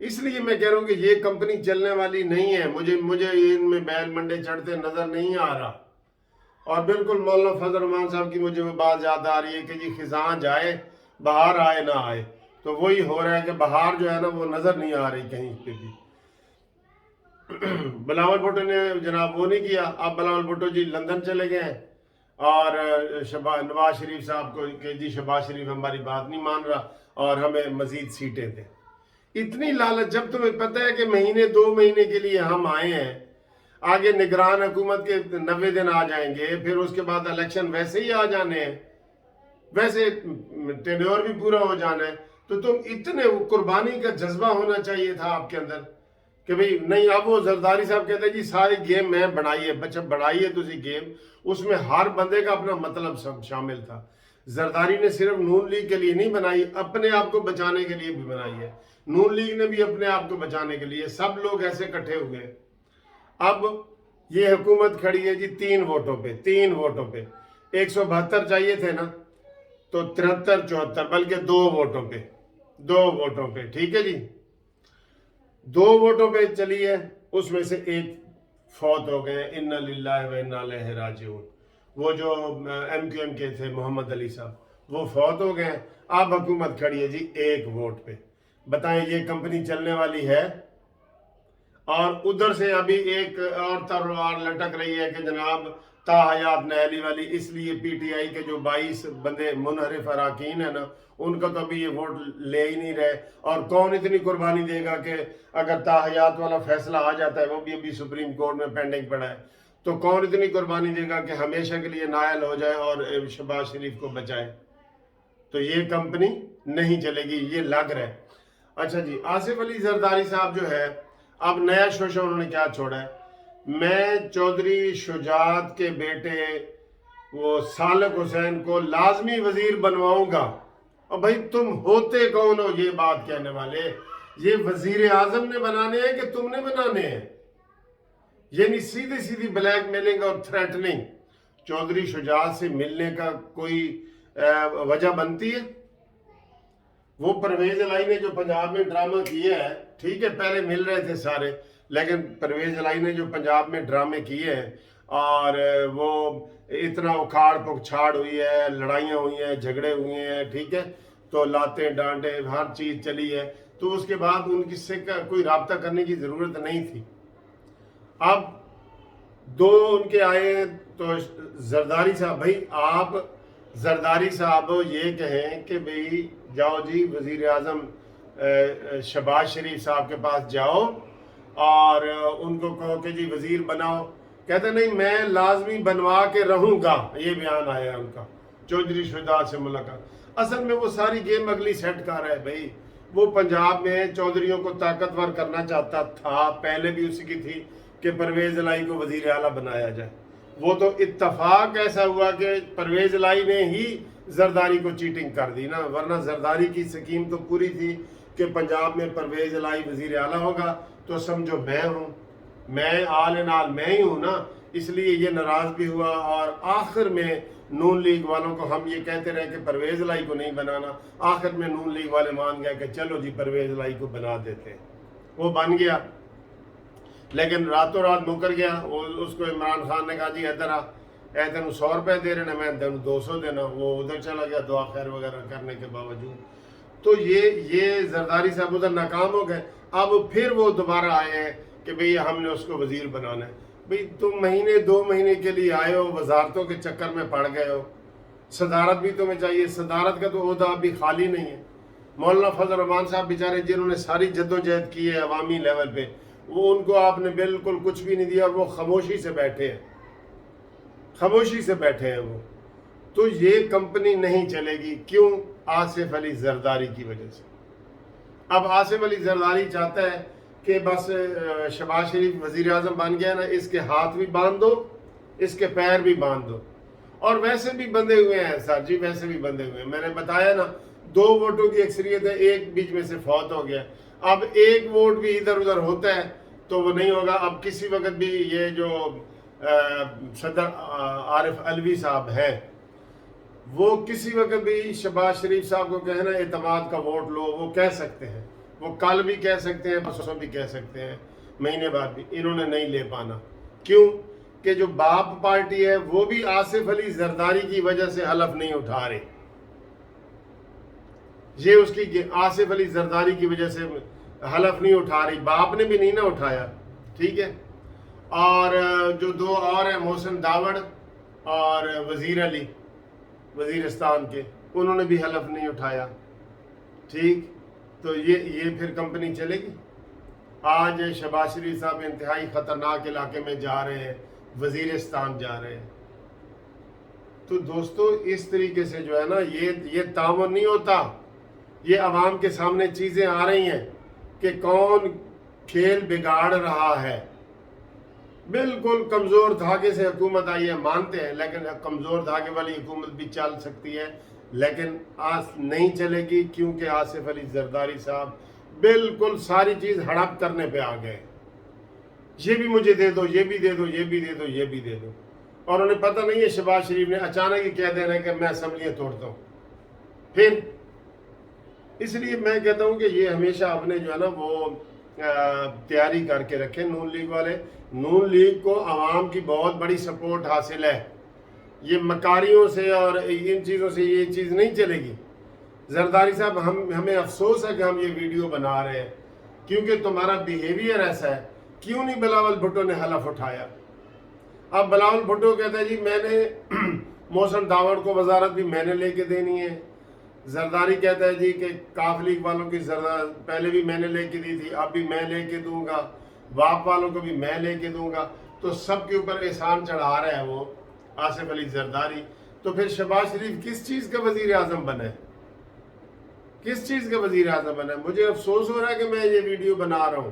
اس لیے میں کہہ رہا ہوں کہ یہ کمپنی چلنے والی نہیں ہے. مجھے ان میں بیل منڈے چڑھتے نظر نہیں آ رہا. اور بالکل مولانا فضل الرحمان صاحب کی مجھے وہ بات یاد آ رہی ہے کہ جی خزاں جائے بہار آئے نہ آئے. تو وہی ہو رہا ہے کہ بہار جو ہے نا وہ نظر نہیں آ رہی کہیں پہ بھی. بلاول بھٹو نے جناب وہ نہیں کیا. اب بلاول بھٹو جی لندن چلے گئے ہیں اور نواز شریف صاحب کو کہ جی شہباز شریف ہماری بات نہیں مان رہا اور ہمیں مزید سیٹیں دیں. اتنی لالچ. جب تمہیں پتہ ہے کہ مہینے 2 مہینے کے لیے ہم آئے ہیں, آگے نگران حکومت کے 90 دن آ جائیں گے, پھر اس کے بعد الیکشن ویسے ہی آ جانے ہیں, ویسے ٹینیور بھی پورا ہو جانا ہے, تو تم اتنے قربانی کا جذبہ ہونا چاہیے تھا آپ کے اندر کہ بھئی نہیں. اب وہ زرداری صاحب کہتے ہیں جی ساری گیم میں بنائی ہے. بچہ بڑھائی ہے تسی گیم, اس میں ہر بندے کا اپنا مطلب سب شامل تھا. زرداری نے صرف نون لیگ کے لیے نہیں بنائی, اپنے آپ کو بچانے کے لیے بھی بنائی ہے. نون لیگ نے بھی اپنے آپ کو بچانے کے لیے, سب لوگ ایسے اکٹھے ہوئے. اب یہ حکومت کھڑی ہے جی 3 ووٹوں پہ. 3 ووٹوں پہ 172 چاہیے تھے نا, تو 73 74 بلکہ 2 ووٹوں پہ. 2 ووٹوں پہ ٹھیک ہے جی, 2 ووٹوں پہ چلی ہے. اس میں سے ایک فوت ہو گئے, انا للہ و انا الیہ راجعون. وہ جو ایم کیو ایم کے تھے محمد علی صاحب, وہ فوت ہو گئے. اب حکومت کھڑی ہے جی 1 ووٹ پہ. بتائیں یہ کمپنی چلنے والی ہے؟ اور ادھر سے ابھی ایک اور تلوار لٹک رہی ہے کہ جناب تاحیات نیلی والی, اس لیے پی ٹی آئی کے جو 22 بندے منحرف اراکین ہیں نا, ان کا تو ابھی یہ ووٹ لے ہی نہیں رہے. اور کون اتنی قربانی دے گا کہ اگر تاحیات والا فیصلہ آ جاتا ہے, وہ بھی ابھی سپریم کورٹ میں پینڈنگ پڑا ہے, تو کون اتنی قربانی دے گا کہ ہمیشہ کے لیے نائل ہو جائے اور شہباز شریف کو بچائے؟ تو یہ کمپنی نہیں چلے گی, یہ لگ رہا ہے. اچھا جی, آصف علی زرداری صاحب جو ہے, اب نیا شوشہ انہوں نے کیا چھوڑا ہے, میں چودھری شجاعت کے بیٹے وہ سالک حسین کو لازمی وزیر بنواؤں گا. اور بھائی تم ہوتے کون ہو یہ بات کہنے والے؟ یہ وزیر اعظم نے بنانے ہیں کہ تم نے بنانے ہیں؟ یعنی سیدھی سیدھی بلیک میلنگ اور تھریٹننگ. چودھری شجاعت سے ملنے کا کوئی وجہ بنتی ہے؟ وہ پرویز الہی نے جو پنجاب میں ڈرامہ کیا ہے, ٹھیک ہے پہلے مل رہے تھے سارے, لیکن پرویز الہی نے جو پنجاب میں ڈرامے کیے ہیں اور وہ اتنا اکھاڑ پکچھاڑ ہوئی ہے, لڑائیاں ہوئی ہیں, جھگڑے ہوئے ہیں, ٹھیک ہے, تو لاتے ڈانٹے ہر چیز چلی ہے, تو اس کے بعد ان سے کوئی رابطہ کرنے کی ضرورت نہیں تھی. اب 2 ان کے آئے ہیں, تو زرداری صاحب, بھائی آپ زرداری صاحب یہ کہیں کہ بھئی جاؤ جی وزیر اعظم شہباز شریف صاحب کے پاس جاؤ اور ان کو کہو کہ جی وزیر بناؤ. کہتے نہیں میں لازمی بنوا کے رہوں گا, یہ بیان آیا ان کا چودھری شجاعت سے ملاقات. اصل میں وہ ساری گیم اگلی سیٹ کر رہا ہے. بھائی وہ پنجاب میں چودھریوں کو طاقتور کرنا چاہتا تھا, پہلے بھی اسی کی تھی کہ پرویز الہی کو وزیر اعلیٰ بنایا جائے. وہ تو اتفاق ایسا ہوا کہ پرویز الہی نے ہی زرداری کو چیٹنگ کر دی نا, ورنہ زرداری کی سکیم تو پوری تھی کہ پنجاب میں پرویز الہی وزیر اعلیٰ ہوگا, تو سمجھو میں ہوں, میں آل ان آل میں ہی ہوں نا. اس لیے یہ ناراض بھی ہوا, اور آخر میں نون لیگ والوں کو ہم یہ کہتے رہے کہ پرویز الہی کو نہیں بنانا, آخر میں نون لیگ والے مان گئے کہ چلو جی پرویز الہی کو بنا دیتے ہیں. وہ بن گیا, لیکن راتوں رات مکر گیا. اس کو عمران خان نے کہا جی ادھر آ, اے تینوں 100 روپے دے رہے ہیں, میں تینوں 200 دینا. وہ ادھر چلا گیا دعا خیر وغیرہ کرنے کے باوجود. تو یہ زرداری صاحب ادھر ناکام ہو گئے. اب پھر وہ دوبارہ آئے ہیں کہ بھئی ہم نے اس کو وزیر بنانا ہے. بھئی تم مہینے 2 مہینے کے لیے آئے ہو, وزارتوں کے چکر میں پڑ گئے ہو, صدارت بھی تمہیں چاہیے. صدارت کا تو عہدہ ابھی خالی نہیں ہے. مولانا فضل الرحمان صاحب بیچارے جنہوں نے ساری جدوجہد کی ہے عوامی لیول پہ, وہ ان کو آپ نے بالکل کچھ بھی نہیں دیا, اور وہ خاموشی سے بیٹھے ہیں, خاموشی سے بیٹھے ہیں وہ. تو یہ کمپنی نہیں چلے گی. کیوں؟ آصف علی زرداری کی وجہ سے. اب آصف علی زرداری چاہتا ہے کہ بس شہباز شریف وزیر اعظم بن گیا نا, اس کے ہاتھ بھی باندھ دو, اس کے پیر بھی باندھ دو. اور ویسے بھی بندھے ہوئے ہیں سر جی, ویسے بھی بندھے ہوئے ہیں. میں نے بتایا نا 2 ووٹوں کی اکثریت ہے, ایک بیچ میں سے فوت ہو گیا. اب 1 ووٹ بھی ادھر ادھر ہوتا ہے تو وہ نہیں ہوگا. اب کسی وقت بھی یہ جو صدر عارف علوی صاحب ہیں, وہ کسی وقت بھی شہباز شریف صاحب کو کہنا اعتماد کا ووٹ لو, وہ کہہ سکتے ہیں. وہ کل بھی کہہ سکتے ہیں، پرسوں بھی کہہ سکتے ہیں، مہینے بعد بھی، انہوں نے نہیں لے پانا۔ کیوں کہ جو باپ پارٹی ہے وہ بھی آصف علی زرداری کی وجہ سے حلف نہیں اٹھا رہے، یہ اس کی آصف علی زرداری کی وجہ سے حلف نہیں اٹھا رہی، باپ نے بھی نہیں نہ اٹھایا، ٹھیک ہے۔ اور جو دو اور ہیں محسن داوڑ اور وزیر علی وزیرستان کے، انہوں نے بھی حلف نہیں اٹھایا، ٹھیک۔ تو یہ پھر کمپنی چلے گی؟ آج شہباز شریف صاحب انتہائی خطرناک علاقے میں جا رہے ہیں، وزیرستان جا رہے ہیں۔ تو دوستو اس طریقے سے جو ہے نا یہ تعاون نہیں ہوتا، یہ عوام کے سامنے چیزیں آ رہی ہیں کہ کون کھیل بگاڑ رہا ہے۔ بالکل کمزور دھاگے سے حکومت آئی ہے، مانتے ہیں، لیکن کمزور دھاگے والی حکومت بھی چل سکتی ہے، لیکن نہیں چلے گی، کیونکہ آصف علی زرداری صاحب بالکل ساری چیز ہڑپ کرنے پہ آ گئے، یہ بھی مجھے دے دو، یہ بھی دے دو، یہ بھی دے دو، یہ بھی دے دو۔ اور انہیں پتہ نہیں ہے شہباز شریف نے اچانک ہی کہہ دینا کہ میں اسمبلیاں توڑتا ہوں۔ پھر اس لیے میں کہتا ہوں کہ یہ ہمیشہ اپنے جو ہے نا وہ تیاری کر کے رکھیں نون لیگ والے۔ نون لیگ کو عوام کی بہت بڑی سپورٹ حاصل ہے، یہ مکاریوں سے اور ان چیزوں سے یہ چیز نہیں چلے گی۔ زرداری صاحب ہمیں افسوس ہے کہ ہم یہ ویڈیو بنا رہے ہیں، کیونکہ تمہارا بیہیویئر ایسا ہے۔ کیوں نہیں بلاول بھٹو نے حلف اٹھایا؟ اب بلاول بھٹو کہتا ہے جی میں نے محسن داوڑ کو وزارت بھی میں نے لے کے دینی ہے، زرداری کہتا ہے جی کہ کاف لیگ والوں کی پہلے بھی میں نے لے کے دی تھی، اب بھی میں لے کے دوں گا، واپ والوں کو بھی میں لے کے دوں گا۔ تو سب کے اوپر احسان چڑھا رہا ہے وہ آصف علی زرداری۔ تو پھر شہباز شریف کس چیز کا وزیر اعظم بنے؟ کس چیز کا وزیر اعظم بنا؟ مجھے افسوس ہو رہا ہے کہ میں یہ ویڈیو بنا رہا ہوں،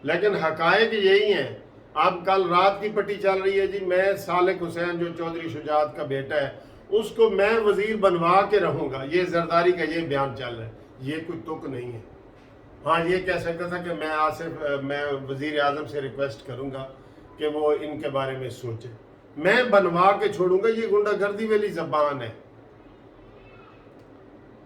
لیکن حقائق یہی ہیں۔ اب کل رات کی پٹی چل رہی ہے جی میں سالک حسین جو چودھری شجاعت کا بیٹا ہے اس کو میں وزیر بنوا کے رہوں گا، یہ زرداری کا یہ بیان چل رہا ہے، یہ کوئی تک نہیں ہے۔ ہاں یہ کہہ سکتا تھا کہ میں وزیر اعظم سے ریکویسٹ کروں گا کہ وہ ان کے بارے میں سوچے، میں بنوا کے چھوڑوں گا، یہ گنڈا گردی والی زبان ہے۔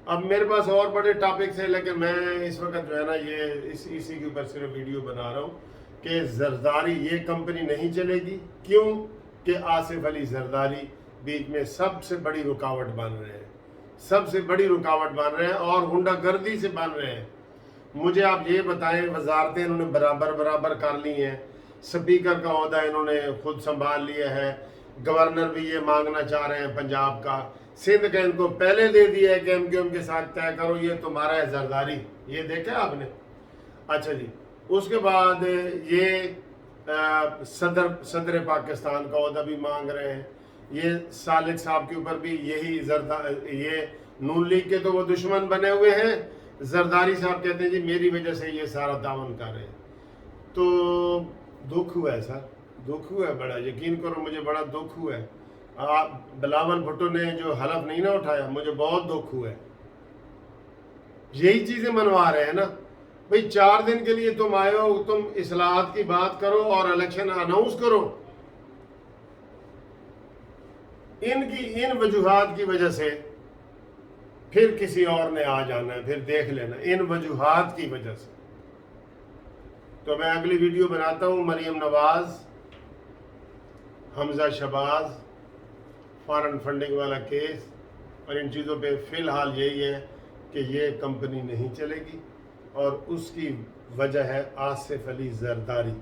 اب میرے پاس اور بڑے ٹاپکس ہیں، لیکن میں اس وقت جو ہے نا یہ اسی کے اوپر صرف ویڈیو بنا رہا ہوں کہ زرداری یہ کمپنی نہیں چلے گی۔ کیوں کہ آصف علی زرداری بیچ میں سب سے بڑی رکاوٹ بن رہے ہیں، سب سے بڑی رکاوٹ بن رہے ہیں اور ہنڈا گردی سے بن رہے ہیں۔ مجھے آپ یہ بتائیں، وزارتیں انہوں نے برابر کر لی ہیں، سپیکر کا عہدہ انہوں نے خود سنبھال لیا ہے، گورنر بھی یہ مانگنا چاہ رہے ہیں پنجاب کا، سندھ کا ان کو پہلے دے دیا ہے کہ ایم کیو ایم کے ساتھ طے کرو، یہ تمہارا ہے زرداری، یہ دیکھا آپ نے۔ اچھا جی، اس کے بعد یہ صدر پاکستان کا عہدہ بھی مانگ رہے ہیں، یہ سالک صاحب کے اوپر بھی یہ نون لیگ کے تو وہ دشمن بنے ہوئے ہیں، زرداری صاحب کہتے ہیں جی میری وجہ سے یہ سارا تعاون کر رہے ہیں۔ تو دکھ ہوا ہے سر، دکھ ہوا ہے بڑا، یقین کرو مجھے بڑا دکھ ہوا ہے۔ بلاول بھٹو نے جو حلف نہیں نہ اٹھایا، مجھے بہت دکھ ہوا ہے۔ یہی چیزیں منوا رہے ہیں نا بھئی، 4 دن کے لیے تم آئے ہو، تم اصلاحات کی بات کرو اور الیکشن اناؤنس کرو۔ ان وجوہات کی وجہ سے پھر کسی اور نے آ جانا ہے، پھر دیکھ لینا، ان وجوہات کی وجہ سے۔ تو میں اگلی ویڈیو بناتا ہوں، مریم نواز، حمزہ شہباز، فارن فنڈنگ والا کیس، اور ان چیزوں پہ فی الحال یہی ہے کہ یہ کمپنی نہیں چلے گی، اور اس کی وجہ ہے آصف علی زرداری۔